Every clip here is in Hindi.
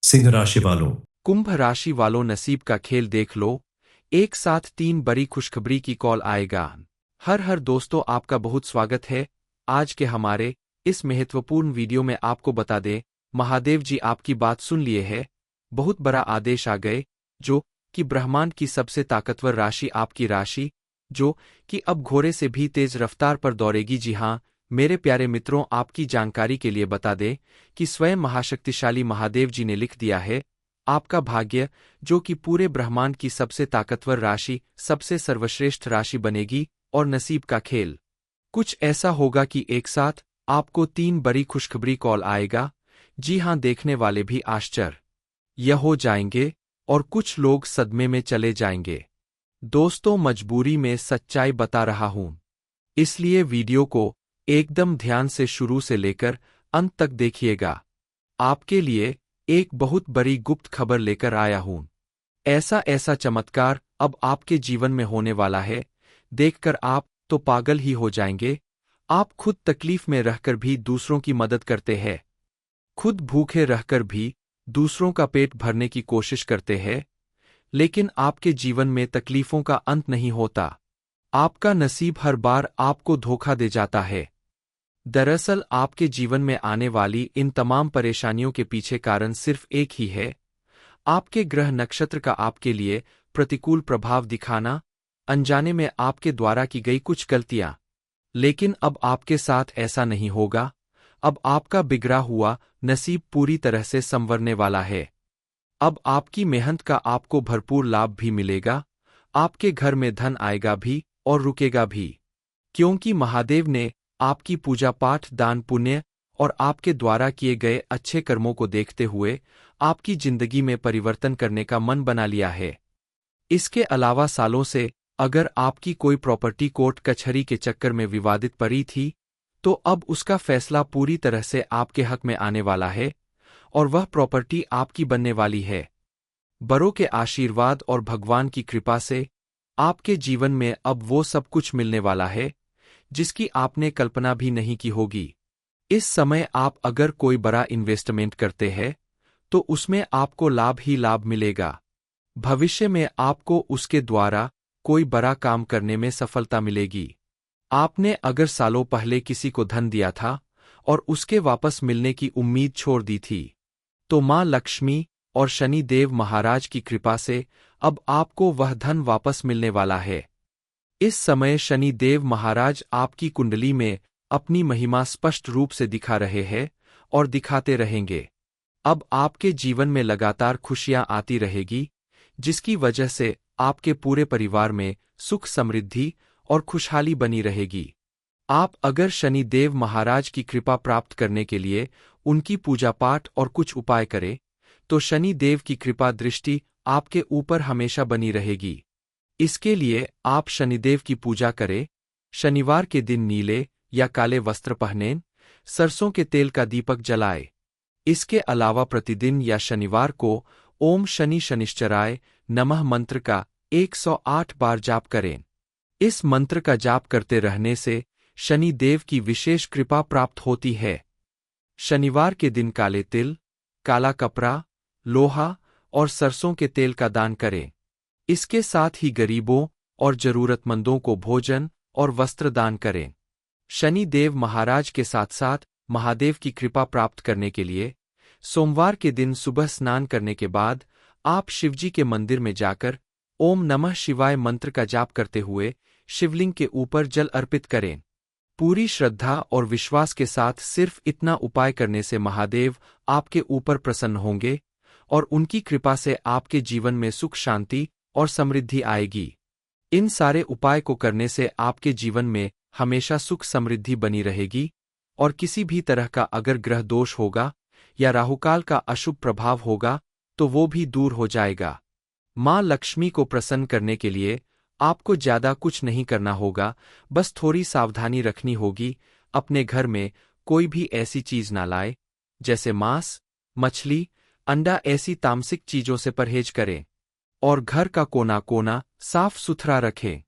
सिंह राशि वालों। कुंभ राशि वालों, नसीब का खेल देख लो। एक साथ 3 बड़ी खुशखबरी की कॉल आएगा। हर हर दोस्तों, आपका बहुत स्वागत है। आज के हमारे इस महत्वपूर्ण वीडियो में आपको बता दें, महादेव जी आपकी बात सुन लिए है। बहुत बड़ा आदेश आ गए, जो कि ब्रह्मांड की सबसे ताकतवर राशि आपकी राशि, जो कि अब घोड़े से भी तेज रफ्तार पर दौड़ेगी। जी हाँ मेरे प्यारे मित्रों, आपकी जानकारी के लिए बता दें कि स्वयं महाशक्तिशाली महादेव जी ने लिख दिया है, आपका भाग्य, जो कि पूरे ब्रह्मांड की सबसे ताकतवर राशि, सबसे सर्वश्रेष्ठ राशि बनेगी। और नसीब का खेल कुछ ऐसा होगा कि एक साथ आपको 3 बड़ी खुशखबरी कॉल आएगा। जी हां, देखने वाले भी आश्चर्य यह हो जाएंगे और कुछ लोग सदमे में चले जाएंगे। दोस्तों, मजबूरी में सच्चाई बता रहा हूं, इसलिए वीडियो को एकदम ध्यान से शुरू से लेकर अंत तक देखिएगा। आपके लिए एक बहुत बड़ी गुप्त खबर लेकर आया हूं। ऐसा ऐसा चमत्कार अब आपके जीवन में होने वाला है, देखकर आप तो पागल ही हो जाएंगे। आप खुद तकलीफ में रहकर भी दूसरों की मदद करते हैं, खुद भूखे रहकर भी दूसरों का पेट भरने की कोशिश करते हैं, लेकिन आपके जीवन में तकलीफों का अंत नहीं होता। आपका नसीब हर बार आपको धोखा दे जाता है। दरअसल आपके जीवन में आने वाली इन तमाम परेशानियों के पीछे कारण सिर्फ एक ही है, आपके ग्रह नक्षत्र का आपके लिए प्रतिकूल प्रभाव दिखाना, अनजाने में आपके द्वारा की गई कुछ गलतियां। लेकिन अब आपके साथ ऐसा नहीं होगा। अब आपका बिगड़ा हुआ नसीब पूरी तरह से संवरने वाला है। अब आपकी मेहनत का आपको भरपूर लाभ भी मिलेगा। आपके घर में धन आएगा भी और रुकेगा भी, क्योंकि महादेव ने आपकी पूजा पाठ, दान पुण्य और आपके द्वारा किए गए अच्छे कर्मों को देखते हुए आपकी जिंदगी में परिवर्तन करने का मन बना लिया है। इसके अलावा सालों से अगर आपकी कोई प्रॉपर्टी कोर्ट कचहरी के चक्कर में विवादित पड़ी थी, तो अब उसका फैसला पूरी तरह से आपके हक में आने वाला है और वह प्रॉपर्टी आपकी बनने वाली है। बड़ों के आशीर्वाद और भगवान की कृपा से आपके जीवन में अब वो सब कुछ मिलने वाला है जिसकी आपने कल्पना भी नहीं की होगी। इस समय आप अगर कोई बड़ा इन्वेस्टमेंट करते हैं, तो उसमें आपको लाभ ही लाभ मिलेगा। भविष्य में आपको उसके द्वारा कोई बड़ा काम करने में सफलता मिलेगी। आपने अगर सालों पहले किसी को धन दिया था और उसके वापस मिलने की उम्मीद छोड़ दी थी, तो मां लक्ष्मी और शनि देव महाराज की कृपा से अब आपको वह धन वापस मिलने वाला है। इस समय शनि देव महाराज आपकी कुंडली में अपनी महिमा स्पष्ट रूप से दिखा रहे हैं और दिखाते रहेंगे। अब आपके जीवन में लगातार खुशियां आती रहेगी, जिसकी वजह से आपके पूरे परिवार में सुख, समृद्धि और खुशहाली बनी रहेगी। आप अगर शनि देव महाराज की कृपा प्राप्त करने के लिए उनकी पूजा पाठ और कुछ उपाय करें, तो शनि देव की कृपा दृष्टि आपके ऊपर हमेशा बनी रहेगी। इसके लिए आप शनिदेव की पूजा करें। शनिवार के दिन नीले या काले वस्त्र पहनें, सरसों के तेल का दीपक जलाए। इसके अलावा प्रतिदिन या शनिवार को ओम शनि शनिश्चराय नमः मंत्र का 108 बार जाप करें। इस मंत्र का जाप करते रहने से शनि देव की विशेष कृपा प्राप्त होती है। शनिवार के दिन काले तिल, काला कपड़ा, लोहा और सरसों के तेल का दान करें। इसके साथ ही गरीबों और जरूरतमंदों को भोजन और वस्त्र दान करें। शनि देव महाराज के साथ साथ महादेव की कृपा प्राप्त करने के लिए सोमवार के दिन सुबह स्नान करने के बाद आप शिवजी के मंदिर में जाकर ओम नमः शिवाय मंत्र का जाप करते हुए शिवलिंग के ऊपर जल अर्पित करें। पूरी श्रद्धा और विश्वास के साथ सिर्फ इतना उपाय करने से महादेव आपके ऊपर प्रसन्न होंगे और उनकी कृपा से आपके जीवन में सुख, शांति और समृद्धि आएगी। इन सारे उपाय को करने से आपके जीवन में हमेशा सुख, समृद्धि बनी रहेगी और किसी भी तरह का अगर ग्रह दोष होगा या राहुकाल का अशुभ प्रभाव होगा, तो वो भी दूर हो जाएगा। मां लक्ष्मी को प्रसन्न करने के लिए आपको ज्यादा कुछ नहीं करना होगा, बस थोड़ी सावधानी रखनी होगी। अपने घर में कोई भी ऐसी चीज ना लाए, जैसे मांस, मछली, अंडा, ऐसी तामसिक चीजों से परहेज करें और घर का कोना कोना साफ सुथरा रखें।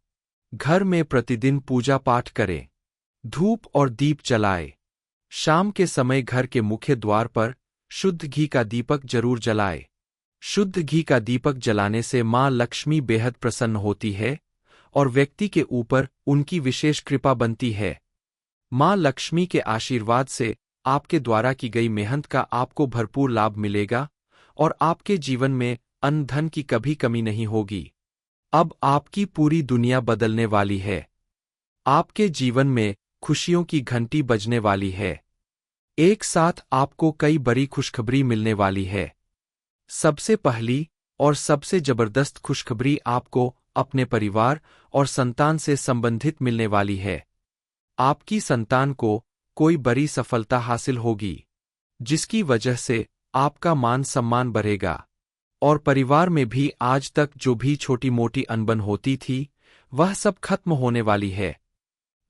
घर में प्रतिदिन पूजा पाठ करें, धूप और दीप जलाए। शाम के समय घर के मुख्य द्वार पर शुद्ध घी का दीपक जरूर जलाए। शुद्ध घी का दीपक जलाने से माँ लक्ष्मी बेहद प्रसन्न होती है और व्यक्ति के ऊपर उनकी विशेष कृपा बनती है। माँ लक्ष्मी के आशीर्वाद से आपके द्वारा की गई मेहनत का आपको भरपूर लाभ मिलेगा और आपके जीवन में अन्न धन की कभी कमी नहीं होगी। अब आपकी पूरी दुनिया बदलने वाली है। आपके जीवन में खुशियों की घंटी बजने वाली है। एक साथ आपको कई बड़ी खुशखबरी मिलने वाली है। सबसे पहली और सबसे जबरदस्त खुशखबरी आपको अपने परिवार और संतान से संबंधित मिलने वाली है। आपकी संतान को कोई बड़ी सफलता हासिल होगी, जिसकी वजह से आपका मान सम्मान बढ़ेगा और परिवार में भी आज तक जो भी छोटी मोटी अनबन होती थी, वह सब खत्म होने वाली है।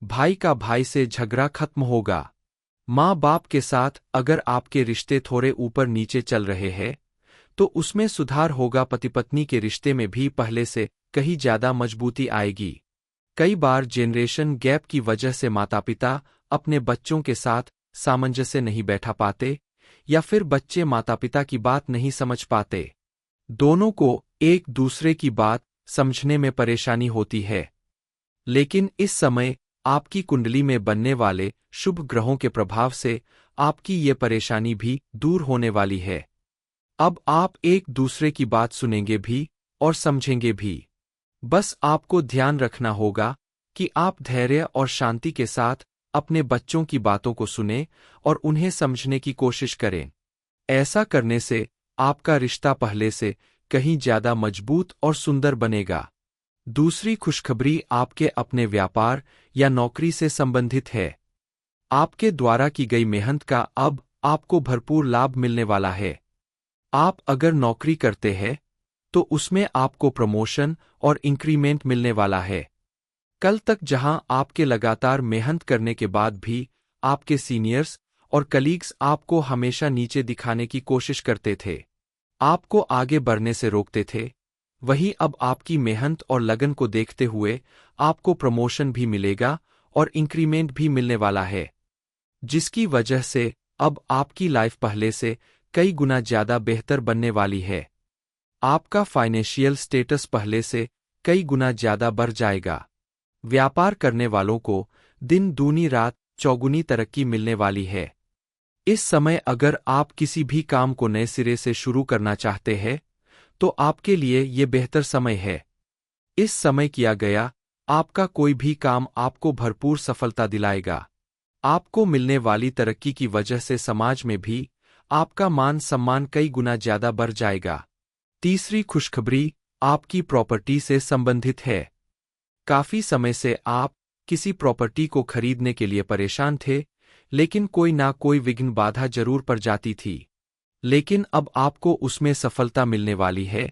भाई का भाई से झगड़ा खत्म होगा। माँ बाप के साथ अगर आपके रिश्ते थोड़े ऊपर नीचे चल रहे हैं, तो उसमें सुधार होगा। पति पत्नी के रिश्ते में भी पहले से कहीं ज्यादा मजबूती आएगी। कई बार जेनरेशन गैप की वजह से माता पिता अपने बच्चों के साथ सामंजस्य नहीं बैठा पाते या फिर बच्चे माता पिता की बात नहीं समझ पाते। दोनों को एक दूसरे की बात समझने में परेशानी होती है। लेकिन इस समय आपकी कुंडली में बनने वाले शुभ ग्रहों के प्रभाव से आपकी ये परेशानी भी दूर होने वाली है। अब आप एक दूसरे की बात सुनेंगे भी और समझेंगे भी। बस आपको ध्यान रखना होगा कि आप धैर्य और शांति के साथ अपने बच्चों की बातों को सुनें और उन्हें समझने की कोशिश करें। ऐसा करने से आपका रिश्ता पहले से कहीं ज्यादा मजबूत और सुंदर बनेगा। दूसरी खुशखबरी आपके अपने व्यापार या नौकरी से संबंधित है। आपके द्वारा की गई मेहनत का अब आपको भरपूर लाभ मिलने वाला है। आप अगर नौकरी करते हैं तो उसमें आपको प्रमोशन और इंक्रीमेंट मिलने वाला है। कल तक जहां आपके लगातार मेहनत करने के बाद भी आपके सीनियर्स और कलीग्स आपको हमेशा नीचे दिखाने की कोशिश करते थे, आपको आगे बढ़ने से रोकते थे, वहीं अब आपकी मेहनत और लगन को देखते हुए आपको प्रमोशन भी मिलेगा और इंक्रीमेंट भी मिलने वाला है, जिसकी वजह से अब आपकी लाइफ पहले से कई गुना ज्यादा बेहतर बनने वाली है। आपका फाइनेंशियल स्टेटस पहले से कई गुना ज्यादा बढ़ जाएगा। व्यापार करने वालों को दिन दूनी रात चौगुनी तरक्की मिलने वाली है। इस समय अगर आप किसी भी काम को नए सिरे से शुरू करना चाहते हैं, तो आपके लिए ये बेहतर समय है। इस समय किया गया आपका कोई भी काम आपको भरपूर सफलता दिलाएगा। आपको मिलने वाली तरक्की की वजह से समाज में भी आपका मान सम्मान कई गुना ज्यादा बढ़ जाएगा। तीसरी खुशखबरी आपकी प्रॉपर्टी से संबंधित है। काफी समय से आप किसी प्रॉपर्टी को खरीदने के लिए परेशान थे, लेकिन कोई ना कोई विघ्न बाधा जरूर पड़ जाती थी। लेकिन अब आपको उसमें सफलता मिलने वाली है।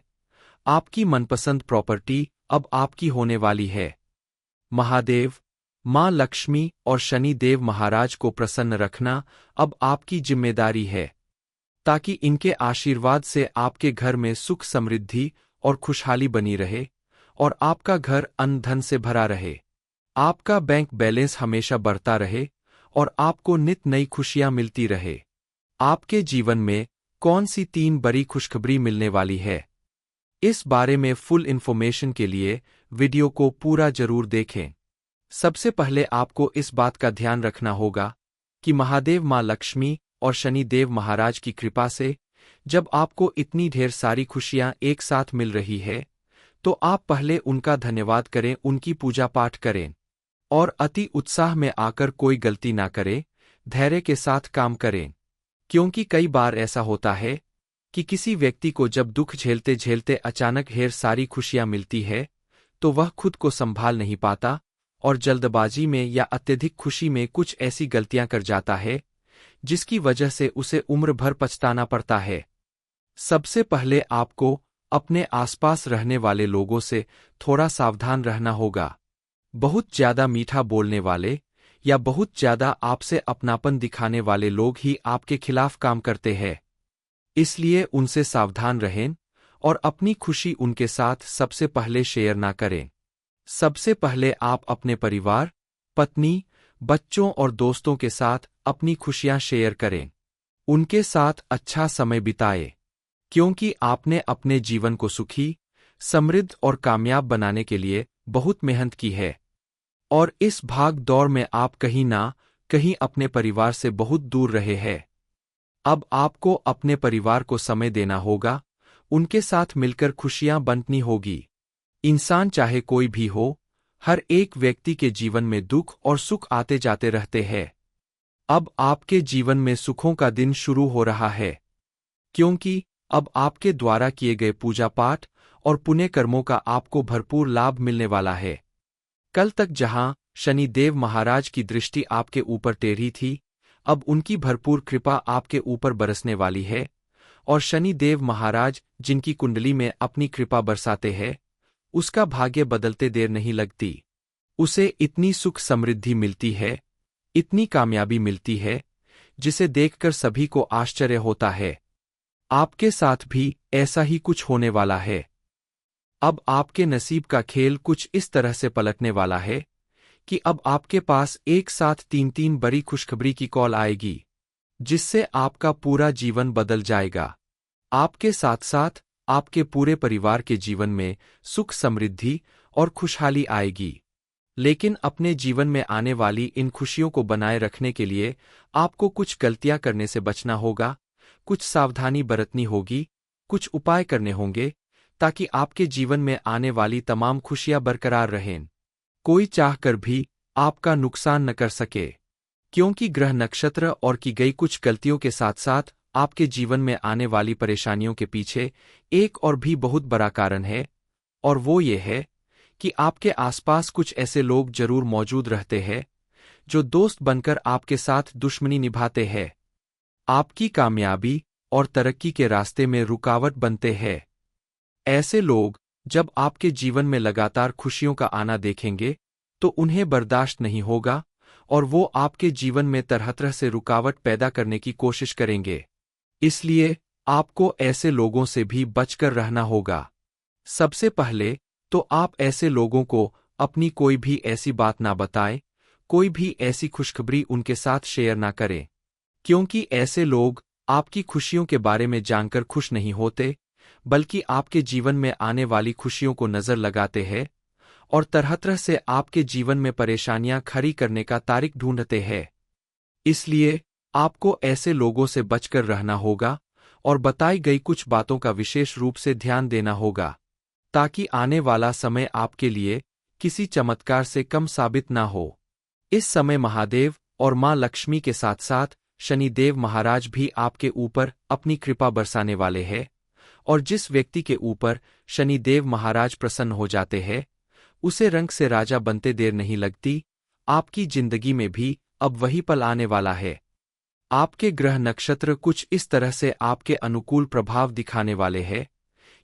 आपकी मनपसंद प्रॉपर्टी अब आपकी होने वाली है। महादेव, माँ लक्ष्मी और शनि देव महाराज को प्रसन्न रखना अब आपकी जिम्मेदारी है, ताकि इनके आशीर्वाद से आपके घर में सुख समृद्धि और खुशहाली बनी रहे और आपका घर अन्न धन से भरा रहे। आपका बैंक बैलेंस हमेशा बढ़ता रहे और आपको नित नई खुशियां मिलती रहे। आपके जीवन में कौन सी 3 बड़ी खुशखबरी मिलने वाली है, इस बारे में फुल इन्फॉर्मेशन के लिए वीडियो को पूरा जरूर देखें। सबसे पहले आपको इस बात का ध्यान रखना होगा कि महादेव, माँ लक्ष्मी और शनि देव महाराज की कृपा से जब आपको इतनी ढेर सारी खुशियां एक साथ मिल रही है, तो आप पहले उनका धन्यवाद करें, उनकी पूजा पाठ करें और अति उत्साह में आकर कोई गलती ना करें। धैर्य के साथ काम करें, क्योंकि कई बार ऐसा होता है कि किसी व्यक्ति को जब दुख झेलते झेलते अचानक ढेर सारी खुशियां मिलती है, तो वह खुद को संभाल नहीं पाता और जल्दबाजी में या अत्यधिक खुशी में कुछ ऐसी गलतियां कर जाता है जिसकी वजह से उसे उम्र भर पछताना पड़ता है। सबसे पहले आपको अपने आसपास रहने वाले लोगों से थोड़ा सावधान रहना होगा। बहुत ज्यादा मीठा बोलने वाले या बहुत ज्यादा आपसे अपनापन दिखाने वाले लोग ही आपके खिलाफ काम करते हैं, इसलिए उनसे सावधान रहें और अपनी खुशी उनके साथ सबसे पहले शेयर ना करें। सबसे पहले आप अपने परिवार, पत्नी, बच्चों और दोस्तों के साथ अपनी खुशियां शेयर करें। उनके साथ अच्छा समय बिताए, क्योंकि आपने अपने जीवन को सुखी, समृद्ध और कामयाब बनाने के लिए बहुत मेहनत की है। और इस भाग दौड़ में आप कहीं ना कहीं अपने परिवार से बहुत दूर रहे हैं। अब आपको अपने परिवार को समय देना होगा, उनके साथ मिलकर खुशियां बांटनी होगी। इंसान चाहे कोई भी हो, हर एक व्यक्ति के जीवन में दुख और सुख आते जाते रहते हैं। अब आपके जीवन में सुखों का दिन शुरू हो रहा है, क्योंकि अब आपके द्वारा किए गए पूजा पाठ और पुण्य कर्मों का आपको भरपूर लाभ मिलने वाला है। कल तक जहां शनि देव महाराज की दृष्टि आपके ऊपर टेढ़ी थी, अब उनकी भरपूर कृपा आपके ऊपर बरसने वाली है। और शनि देव महाराज जिनकी कुंडली में अपनी कृपा बरसाते हैं, उसका भाग्य बदलते देर नहीं लगती। उसे इतनी सुख समृद्धि मिलती है, इतनी कामयाबी मिलती है, जिसे देखकर सभी को आश्चर्य होता है। आपके साथ भी ऐसा ही कुछ होने वाला है। अब आपके नसीब का खेल कुछ इस तरह से पलटने वाला है कि अब आपके पास एक साथ तीन बड़ी खुशखबरी की कॉल आएगी, जिससे आपका पूरा जीवन बदल जाएगा। आपके साथ साथ आपके पूरे परिवार के जीवन में सुख समृद्धि और खुशहाली आएगी। लेकिन अपने जीवन में आने वाली इन खुशियों को बनाए रखने के लिए आपको कुछ गलतियां करने से बचना होगा, कुछ सावधानी बरतनी होगी, कुछ उपाय करने होंगे, ताकि आपके जीवन में आने वाली तमाम खुशियां बरकरार रहें। कोई चाहकर भी आपका नुकसान न कर सके, क्योंकि ग्रह नक्षत्र और की गई कुछ गलतियों के साथ साथ आपके जीवन में आने वाली परेशानियों के पीछे एक और भी बहुत बड़ा कारण है, और वो ये है कि आपके आसपास कुछ ऐसे लोग जरूर मौजूद रहते हैं जो दोस्त बनकर आपके साथ दुश्मनी निभाते हैं, आपकी कामयाबी और तरक्की के रास्ते में रुकावट बनते हैं। ऐसे लोग जब आपके जीवन में लगातार खुशियों का आना देखेंगे तो उन्हें बर्दाश्त नहीं होगा, और वो आपके जीवन में तरह तरह से रुकावट पैदा करने की कोशिश करेंगे। इसलिए आपको ऐसे लोगों से भी बचकर रहना होगा। सबसे पहले तो आप ऐसे लोगों को अपनी कोई भी ऐसी बात ना बताएं, कोई भी ऐसी खुशखबरी उनके साथ शेयर ना करें, क्योंकि ऐसे लोग आपकी खुशियों के बारे में जानकर खुश नहीं होते, बल्कि आपके जीवन में आने वाली खुशियों को नजर लगाते हैं और तरह तरह से आपके जीवन में परेशानियां खड़ी करने का तारीख ढूंढते हैं। इसलिए आपको ऐसे लोगों से बचकर रहना होगा और बताई गई कुछ बातों का विशेष रूप से ध्यान देना होगा, ताकि आने वाला समय आपके लिए किसी चमत्कार से कम साबित ना हो। इस समय महादेव और मां लक्ष्मी के साथ साथ शनिदेव महाराज भी आपके ऊपर अपनी कृपा बरसाने वाले हैं, और जिस व्यक्ति के ऊपर शनिदेव महाराज प्रसन्न हो जाते हैं, उसे रंग से राजा बनते देर नहीं लगती। आपकी जिंदगी में भी अब वही पल आने वाला है। आपके ग्रह नक्षत्र कुछ इस तरह से आपके अनुकूल प्रभाव दिखाने वाले हैं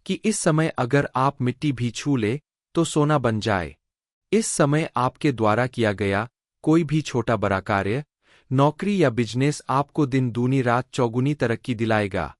कि इस समय अगर आप मिट्टी भी छू ले तो सोना बन जाए। इस समय आपके द्वारा किया गया कोई भी छोटा बड़ा कार्य, नौकरी या बिजनेस आपको दिन दूनी रात चौगुनी तरक्की दिलाएगा।